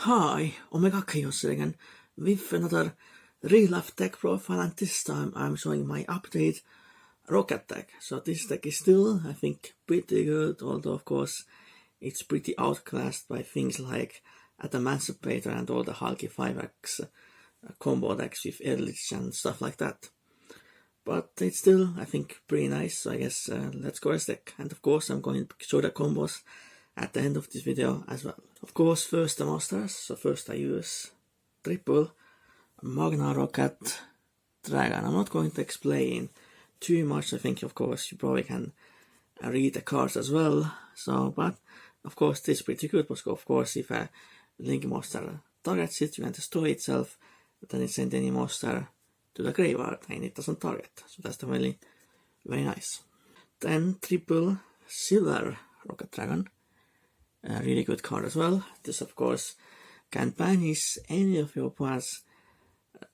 Hi, Omega Khaos again with another real life tech profile, and this time I'm showing my update Rokket deck. So this deck is still, I think, pretty good, although of course it's pretty outclassed by things like Emancipator and all the hulky 5x combo decks with Eldritch and stuff like that. But it's still, I think, pretty nice, so I guess let's go as deck. And of course I'm going to show the combos at the end of this video as well. Of course, first the monsters. So first I use triple Magna Rokket Dragon. I'm not going to explain too much. I think of course you probably can read the cards as well. So, but of course this is pretty good because of course if a link monster targets it, you can destroy itself, then it sends any monster to the graveyard and it doesn't target. So that's definitely very nice. Then triple Silver Rokket Dragon. A really good card as well. This of course can banish any of your opponent's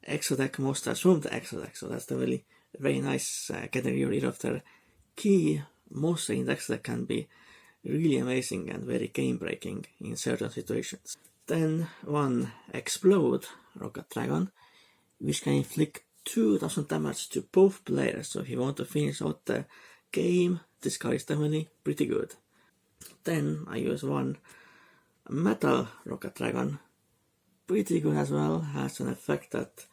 extra deck monsters from the extra deck, so that's definitely very nice. Getting rid of their key monster in the extra deck can be really amazing and very game breaking in certain situations. Then one Explode Rokket Dragon, which can inflict 2000 damage to both players, so if you want to finish out the game, this card is definitely pretty good. Then I use one Metal Rokket Dragon, pretty good as well, has an effect that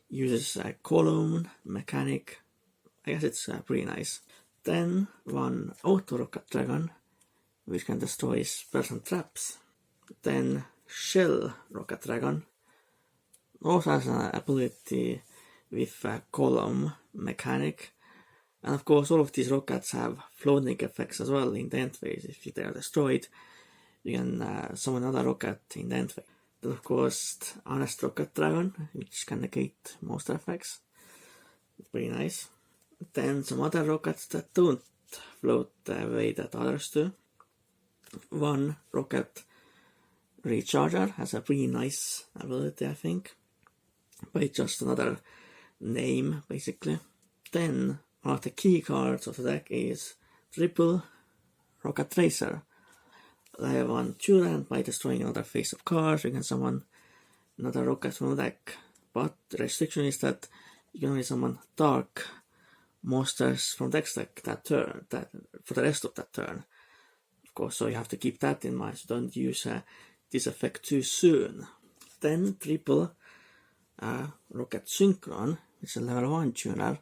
uses a column mechanic. I guess it's pretty nice. Then one Auto Rokket Dragon, which can destroy spells and traps. Then Shell Rokket Dragon, also has an ability with a column mechanic. And of course all of these rockets have floating effects as well in the end phase. If they are destroyed, you can summon another rocket in the end phase. Then of course Honest Rokket Dragon, which can negate monster effects. Pretty nice. Then some other rockets that don't float the way that others do. One Rokket Recharger has a pretty nice ability, I think, but it's just another name basically. Then one of the key cards of the deck is triple Rokket Tracer. They have one turn by destroying another face of cards. You can summon another rocket from the deck, but the restriction is that you can only summon dark monsters from the deck that turn, for the rest of that turn. Of course, so you have to keep that in mind, so don't use this effect too soon. Then triple Rokket Synchron, which is a level 1 tuner.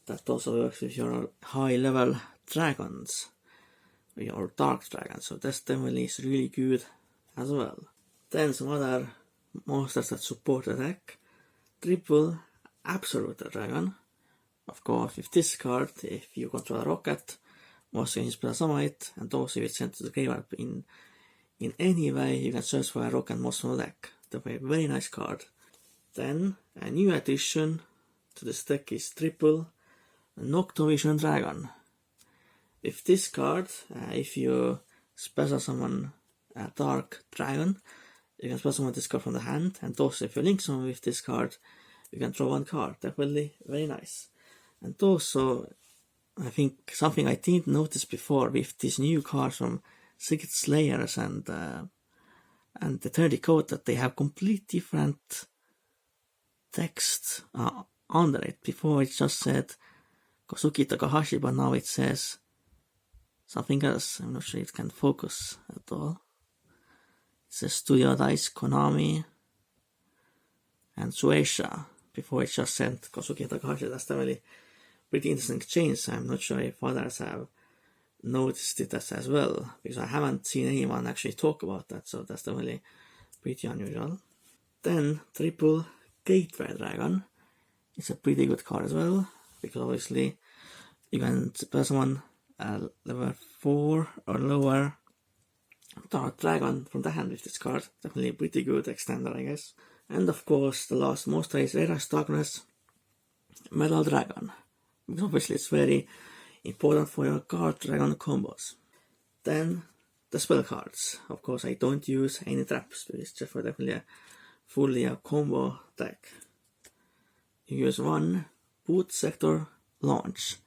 That also works with your high level dragons, or dark dragons, so that definitely is really good as well. Then some other monsters that support the deck. Triple Absolute Dragon. Of course with this card, if you control a rocket, monster can spell summon it, and also if it's sent to the graveyard in any way, you can search for a rocket monster from the deck. Definitely a very nice card. Then a new addition to this deck is triple Noctovision Dragon. With this card, if you special summon a dark dragon, you can special summon this card from the hand, and also if you link summon with this card, you can draw one card. Definitely very nice. And also, I think something I didn't notice before with these new cards from Secret Slayers and the Eternity Code, that they have complete different text under it. Before it just said Kosuki Takahashi, but now it says something else. I'm not sure it can focus at all. It says Studio Dice, Konami, and Shueisha. Before it just said Kosuki Takahashi. That's definitely pretty interesting change. I'm not sure if others have noticed it as well, because I haven't seen anyone actually talk about that, so that's definitely pretty unusual. Then triple Gateway Dragon. It's a pretty good card as well, because obviously you can spell someone level 4 or lower dark dragon from the hand with this card. Definitely a pretty good extender, I guess. And of course the last monster is Era's Darkness Metal Dragon, because obviously it's very important for your card dragon combos. Then the spell cards. Of course I don't use any traps, but it's just for definitely a fully a combo deck. You use one Boot Sector Launch.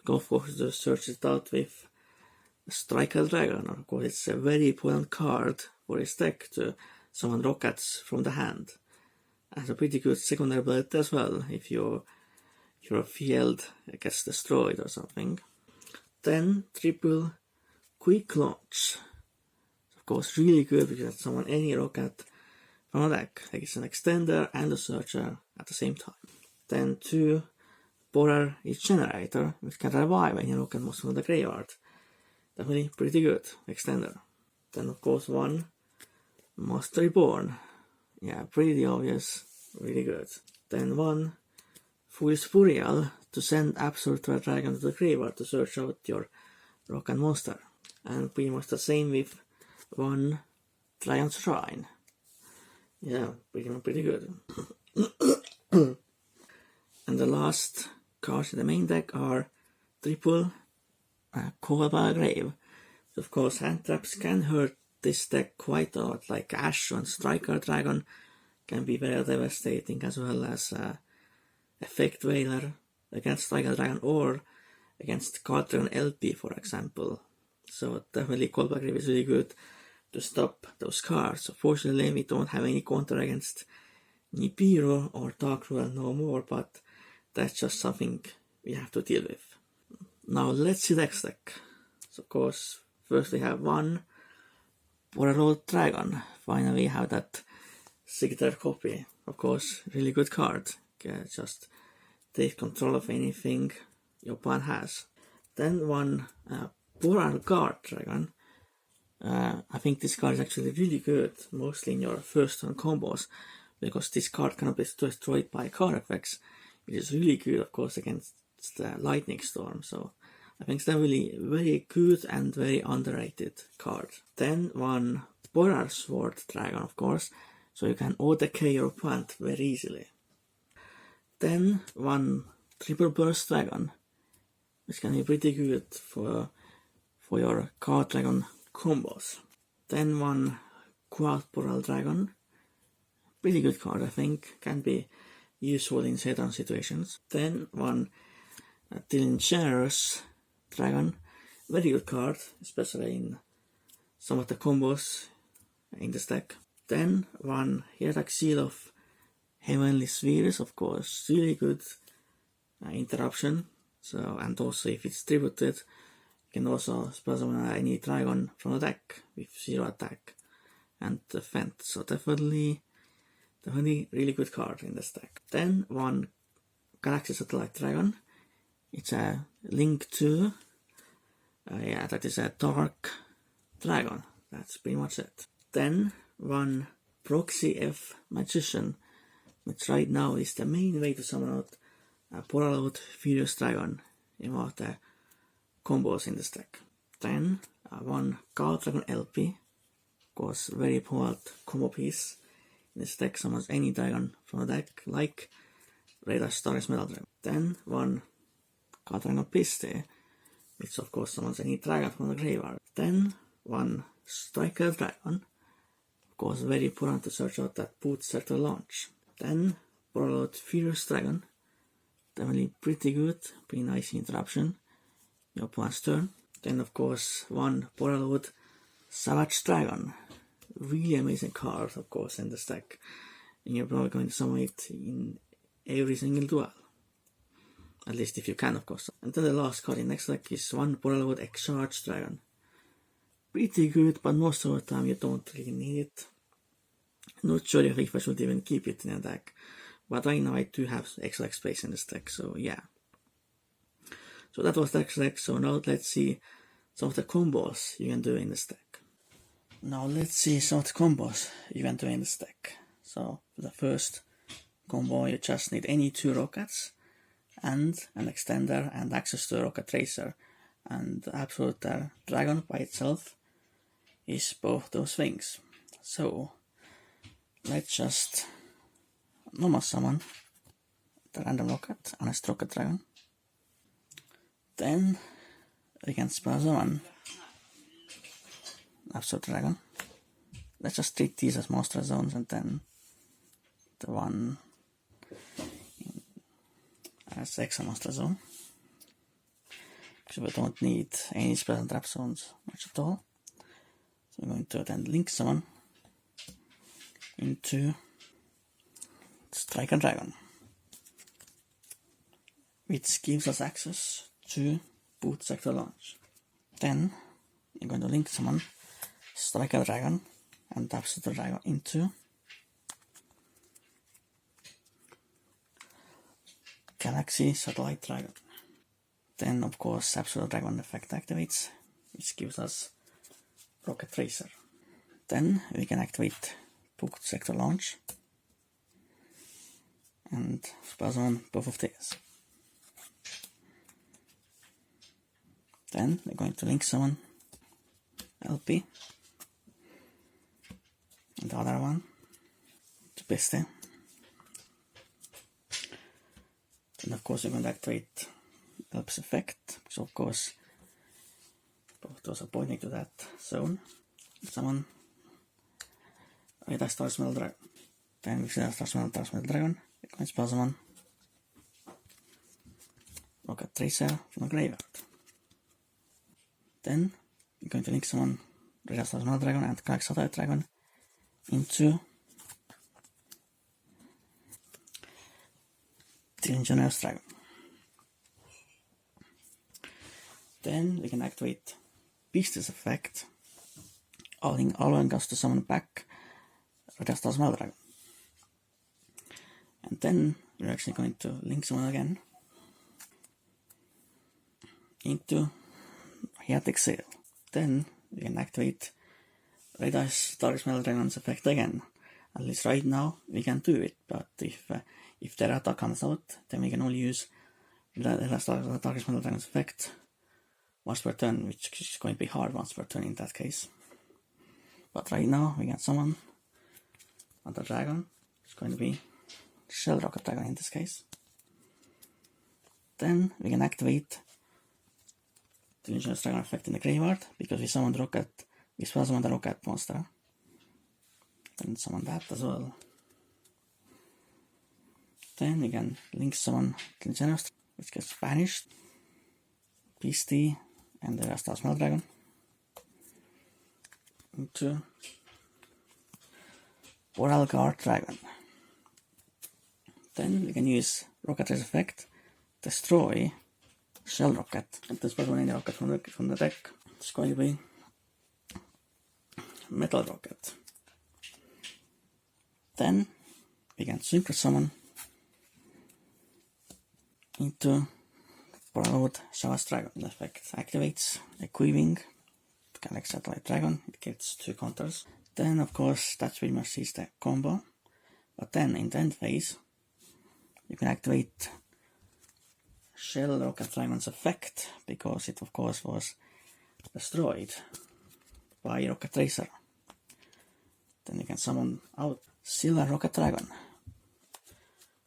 Go for to search it out with Striker Dragon. Of course, it's a very important card for his deck to summon rockets from the hand. And a pretty good secondary ability as well, if your field gets destroyed or something. Then triple quick launch. Of course, really good because you can summon any rocket from a deck. Like it's an extender and a searcher at the same time. Then 2 Borer Generator, which can revive any rocket monster from the graveyard. Definitely pretty good extender. Then of course 1 Monster Reborn. Yeah, pretty obvious, really good. Then 1 Fool's Burial to send Absolute Red Dragon to the graveyard to search out your rocket monster. And pretty much the same with 1 Dragon's Shrine. Yeah, pretty good. And the last cards in the main deck are triple Call by Grave. So of course, hand traps can hurt this deck quite a lot, like Ash on Striker Dragon can be very devastating, as well as Effect Wailer against Striker Dragon or against Card Dragon LP, for example. So definitely Call by Grave is really good to stop those cards. Unfortunately, we don't have any counter against Nibiru or Darkruel no more, but that's just something we have to deal with. Now let's see the next deck. So of course, first we have 1 Borderlord Dragon. Finally we have that Signature copy. Of course, really good card. Just take control of anything your opponent has. Then 1 Boral Guard Dragon. I think this card is actually really good, mostly in your first turn combos, because this card cannot be destroyed by card effects. It is really good, of course, against the Lightning Storm, so I think it's a really very good and very underrated card. Then 1 Borar Sword Dragon, of course, so you can OTK your opponent very easily. Then 1 Triple Burst Dragon, which can be pretty good for your Card Dragon combos. Then 1 Quad Boral Dragon, pretty good card, I think, can be useful in certain situations. Then 1 Dylan Generous Dragon, very good card, especially in some of the combos in this deck. Then 1 Hierak Seal of Heavenly Spheres, of course, really good interruption. So, and also if it's tributed, you can also spell summon any dragon from the deck with 0 attack and defense. So definitely really good card in this deck. Then 1 Galaxy Satellite Dragon. It's a Link 2. That is a Dark Dragon. That's pretty much it. Then 1 Proxy F Magician, which right now is the main way to summon out a Poraload Furious Dragon in one of the combos in this deck. Then 1 Card Dragon LP, of course, very potent combo piece. In this deck summons any dragon from the deck, like Radar Star's Metal Dragon. Then 1 Card Dragon Piste, which of course summons any dragon from the graveyard. Then 1 Striker Dragon, of course very important to search out that boot circle launch. Then Poraload Furious Dragon, definitely pretty good, pretty nice interruption your opponent's turn. Then of course 1 Poraload Savage Dragon, really amazing card, of course, in this deck, and you're probably going to summon it in every single duel, at least if you can, of course. And then the last card in next deck is 1 Poraload Excharge Dragon, pretty good, but most of the time you don't really need it. Not sure if I should even keep it in a deck, but right now I do have extra space in this deck, so yeah. So that was the deck. So now let's see some of the combos you can do in this deck. Now let's see some of the combos you can do in this deck. So for the first combo, you just need any 2 rockets and an extender and access to a rocket tracer, and Absolute Dragon by itself is both those things. So let's just normal summon the random rocket and a rocket dragon. Then we can spell summon Absolute Dragon. Let's just treat these as monster zones, and then the one as extra monster zone. So we don't need any special trap zones much at all. So I'm going to then link summon into Strike a Dragon, which gives us access to boot sector launch. Then I'm going to link summon Strike a Dragon and Tapster Dragon into Galaxy Satellite Dragon. Then of course Absolute Dragon effect activates, which gives us Rocket Tracer. Then we can activate boot sector launch and spell summon both of these. Then we're going to link summon LP and the other one to Peste. Then of course we're going to activate LP's effect, so of course both those are pointing to that zone. Summon Red Star Smell Dragon. Then we see Star Smell Dragon, we're going to spell summon Rocket Tracer from the graveyard. Then we're going to link summon Red Star Smell Dragon and Galaxy Satellite Dragon into the Engineer's Dragon. Then we can activate Beast's effect, allowing us to summon back Red Star Smell Dragon. And then we're actually going to link summon again into Chaotic Sail. Then we can activate Red Star Smell Dragon's effect again. At least right now we can do it, but if their attack comes out, then we can only use Red Star Smell Dragon's effect once per turn, which is going to be hard once per turn in that case. But right now we can summon another dragon. It's going to be Shell Rocket Dragon in this case. Then we can activate the Engineer's Dragon effect in the graveyard, because we summoned Rocket, we spell summon the Rocket monster. Then summon that as well. Then we can link summon the Engineer's, which gets banished, Beastie, and the Star Smell Dragon into Boral Guard Dragon. Then we can use Rocket Trace effect, destroy Shell Rocket, and this one any rocket from the deck. It's going to be Metal Rocket. Then we can Synchro Summon into Borrowed Shavas Dragon. The effect activates Equipping Galaxy Satellite Dragon. It gets 2 counters. Then of course that's pretty much is the combo. But then in the end phase you can activate Shell Rocket Dragon's effect, because it of course was destroyed by Rocket Tracer. Then you can summon out Silver Rocket Dragon.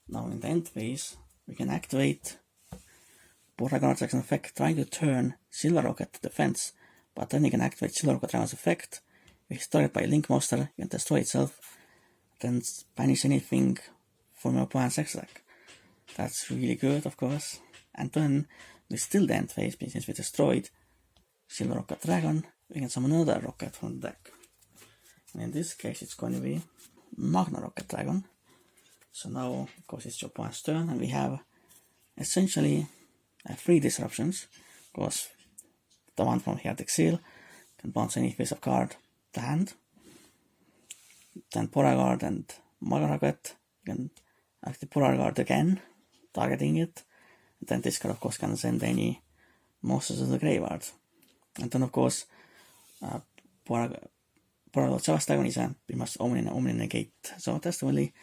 Now in the end phase we can activate Beauregard Dragon's effect, trying to turn Silver Rocket to defense, but then you can activate Silver Rocket Dragon's effect. If it's targeted by a Link monster, you can destroy itself, then banish anything from your opponent's extra deck. That's really good, of course. And then we still the end phase, since we destroyed Silver Rocket Dragon, we can summon another rocket from the deck. And in this case it's going to be Magna Rocket Dragon. So now of course it's your opponent's turn, and we have essentially 3 disruptions, because the one from Chaotic Seal can bounce any face of card to hand. Then Polar Guard and Magna Rocket, you can activate Polar Guard again, targeting it. And then this card of course can send any monsters to the graveyard. And then of course Polar Guard Shavas Dragon is pretty much Omni Negate. So that's really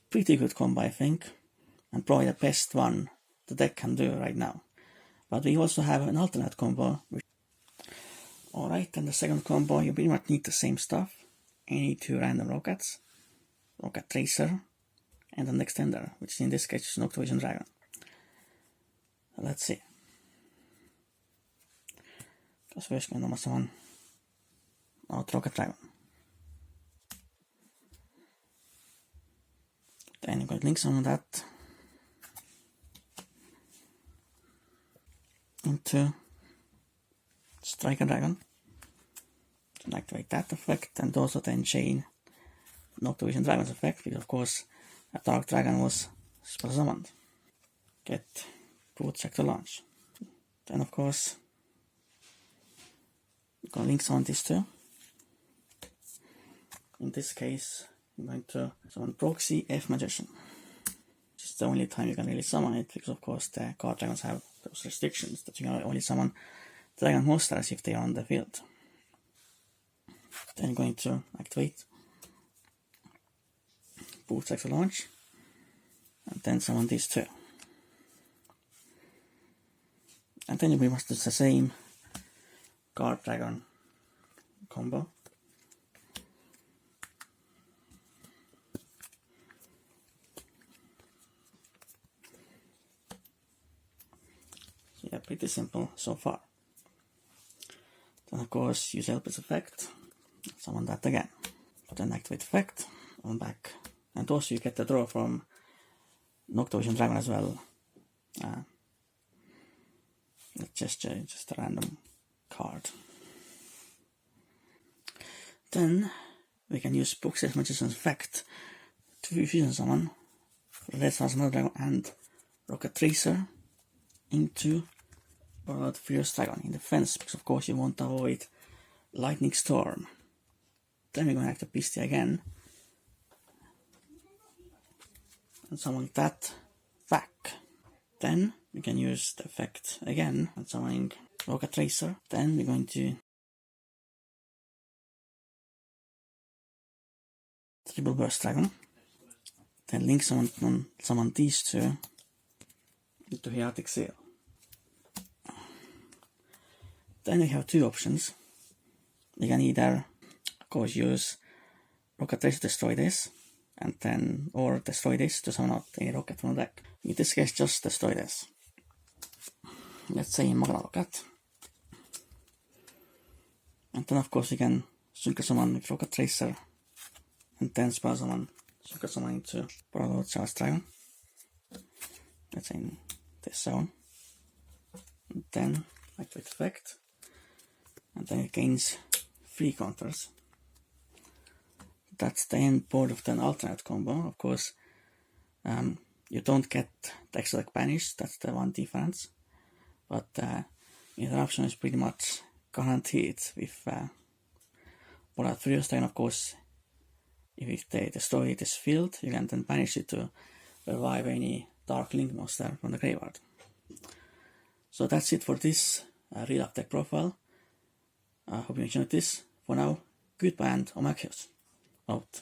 pretty good combo, I think, and probably the best one the deck can do right now. But we also have an alternate combo. Alright, and the second combo, you pretty much need the same stuff. Any 2 random rockets, Rocket Tracer, and an extender, which in this case is an Octovision Dragon. Let's see. Because first we're going to summon out Rocket Dragon. Then you're going to link summon that into Strike a Dragon to activate that effect, and also then chain Noctovision Dragon's effect, because of course a Dark Dragon was spell summoned. Get Brute Check to launch. Then of course I'm gonna link summon these two. In this case, I'm going to summon Proxy F Magician. This is the only time you can really summon it, because of course the card dragons have those restrictions that you can only summon dragon monsters if they are on the field. Then I'm going to activate Brute Check to launch, and then summon these two. And then we must do the same card dragon combo. Yeah, pretty simple so far. Then of course use Elpid's effect, summon that again. But then activate effect, on back. And also you get the draw from Noctovision Dragon as well. Just a random card. Then we can use Proxy F Magician's effect to fusion summon Red Stars Mother Dragon and Rokket Tracer into Borrowed Fierce Dragon in defense, because of course you want to avoid Lightning Storm. Then we're going to activate Beastie again and summon that back. Then we can use the effect again and summoning Rokket Tracer. Then we're going to Triple Burst Dragon. Then link summon these two into Hiatic Seal. Then we have two options. We can either, of course, use Rokket Tracer to destroy this, and then, or destroy this to summon out any rocket from the deck. In this case, just destroy this. Let's say Magna Rokket. And then, of course, we can Synchro Summon with Rokket Tracer, and then spell summon, Synchro Summon into Borrowed Charge Dragon. Let's say in this zone. And then activate effect. And then it gains 3 counters. That's the end board of the alternate combo. Of course, you don't get the extra deck banished, that's the one difference. But interruption is pretty much guaranteed with Borrowed Fierce Dragon. Of course, if they destroy this field, you can then banish it to revive any Dark Link monster from the graveyard. So that's it for this real life deck profile. I hope you enjoyed this. For now, goodbye and Khaos out.